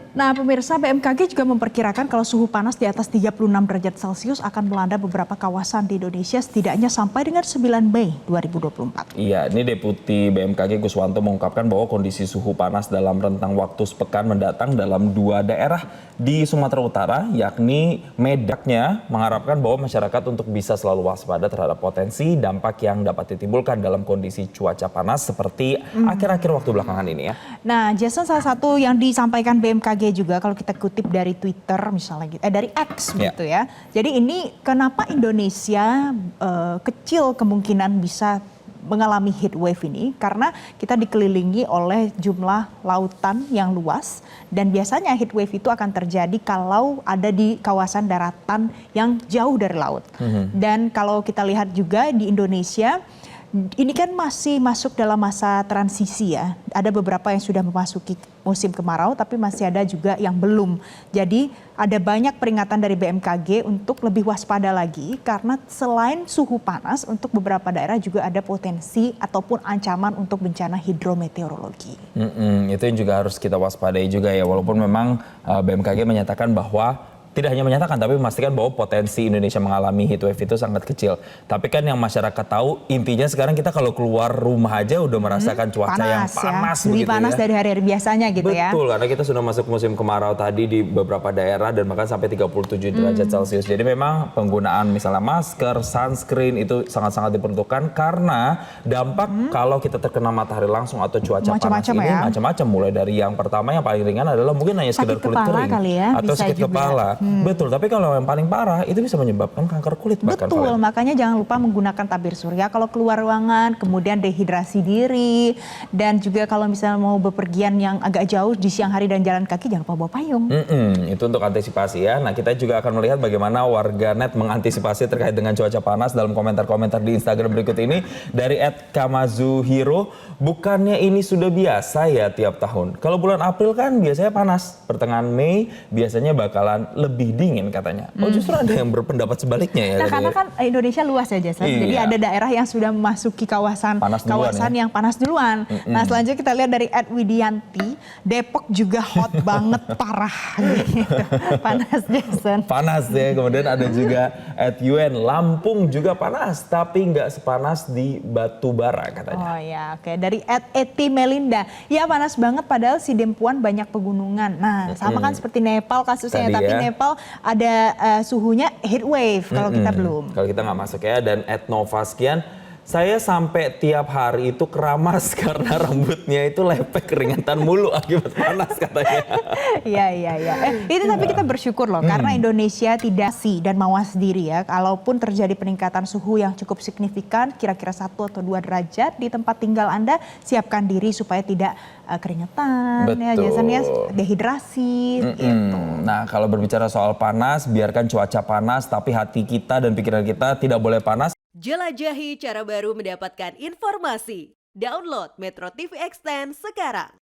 Nah, pemirsa, BMKG juga memperkirakan kalau suhu panas di atas 36 derajat Celcius akan melanda beberapa kawasan di Indonesia setidaknya sampai dengan 9 Mei 2024. Iya, ini Deputi BMKG Guswanto mengungkapkan bahwa kondisi suhu panas dalam rentang waktu sepekan mendatang dalam 2 daerah di Sumatera Utara, yakni Medaknya, mengharapkan bahwa masyarakat untuk bisa selalu waspada terhadap potensi dampak yang dapat ditimbulkan dalam kondisi cuaca panas seperti akhir-akhir waktu belakangan ini ya. Nah, Jason, salah satu yang disampaikan BMKG juga kalau kita kutip dari Twitter misalnya gitu, dari X gitu ya. Jadi ini kenapa Indonesia kecil kemungkinan bisa mengalami heat wave ini karena kita dikelilingi oleh jumlah lautan yang luas dan biasanya heat wave itu akan terjadi kalau ada di kawasan daratan yang jauh dari laut. Dan kalau kita lihat juga di Indonesia ini kan masih masuk dalam masa transisi ya. Ada beberapa yang sudah memasuki musim kemarau tapi masih ada juga yang belum. Jadi ada banyak peringatan dari BMKG untuk lebih waspada lagi karena selain suhu panas untuk beberapa daerah juga ada potensi ataupun ancaman untuk bencana hidrometeorologi. Itu yang juga harus kita waspadai juga ya, walaupun memang BMKG menyatakan bahwa tidak hanya menyatakan tapi memastikan bahwa potensi Indonesia mengalami heatwave itu sangat kecil. Tapi kan yang masyarakat tahu intinya sekarang kita kalau keluar rumah aja udah merasakan cuaca yang panas ya. Lebih panas dari hari-hari biasanya gitu ya. Betul, karena kita sudah masuk musim kemarau tadi di beberapa daerah dan bahkan sampai 37 derajat Celcius. Jadi memang penggunaan misalnya masker, sunscreen itu sangat-sangat diperuntukkan karena dampak kalau kita terkena matahari langsung atau cuaca panas ini macam-macam. Mulai dari yang pertama yang paling ringan adalah mungkin hanya sekedar kulit kering atau sakit kepala. Betul, tapi kalau yang paling parah itu bisa menyebabkan kanker kulit bahkan. Betul, makanya jangan lupa menggunakan tabir surya kalau keluar ruangan, kemudian dehidrasi diri, dan juga kalau misalnya mau bepergian yang agak jauh di siang hari dan jalan kaki jangan lupa bawa payung. Itu untuk antisipasi ya. Nah, kita juga akan melihat bagaimana warganet mengantisipasi terkait dengan cuaca panas dalam komentar-komentar di Instagram berikut ini dari @kamazuhiro. Bukannya ini sudah biasa ya tiap tahun. Kalau bulan April kan biasanya panas, pertengahan Mei biasanya bakalan lebih dingin katanya. Oh, justru ada yang berpendapat sebaliknya ya. Nah, karena kan Indonesia luas ya, Jason. Iya. Jadi ada daerah yang sudah memasuki kawasan yang panas duluan. Nah, selanjutnya kita lihat dari @widianti, Depok juga hot banget parah gitu. Panas, Jason. Panas ya. Kemudian ada juga @UN, Lampung juga panas tapi nggak sepanas di Batubara katanya. Oh ya, oke. Dari @eti Melinda, ya panas banget padahal si Dempuan banyak pegunungan. Nah, sama kan seperti Nepal kasusnya, tapi Nepal ada suhunya heat wave kalau kita belum. Kalau kita nggak masuk ya. Dan @novaskian, saya sampai tiap hari itu keramas karena rambutnya itu lepek keringetan mulu akibat panas katanya. Iya. Itu tapi kita bersyukur loh karena Indonesia tidak dan mawas diri ya. Kalaupun terjadi peningkatan suhu yang cukup signifikan, kira-kira 1 atau 2 derajat di tempat tinggal Anda, siapkan diri supaya tidak keringetan, ya, biasanya dehidrasi. Gitu. Nah, kalau berbicara soal panas, biarkan cuaca panas, tapi hati kita dan pikiran kita tidak boleh panas. Jelajahi cara baru mendapatkan informasi. Download Metro TV Extend sekarang.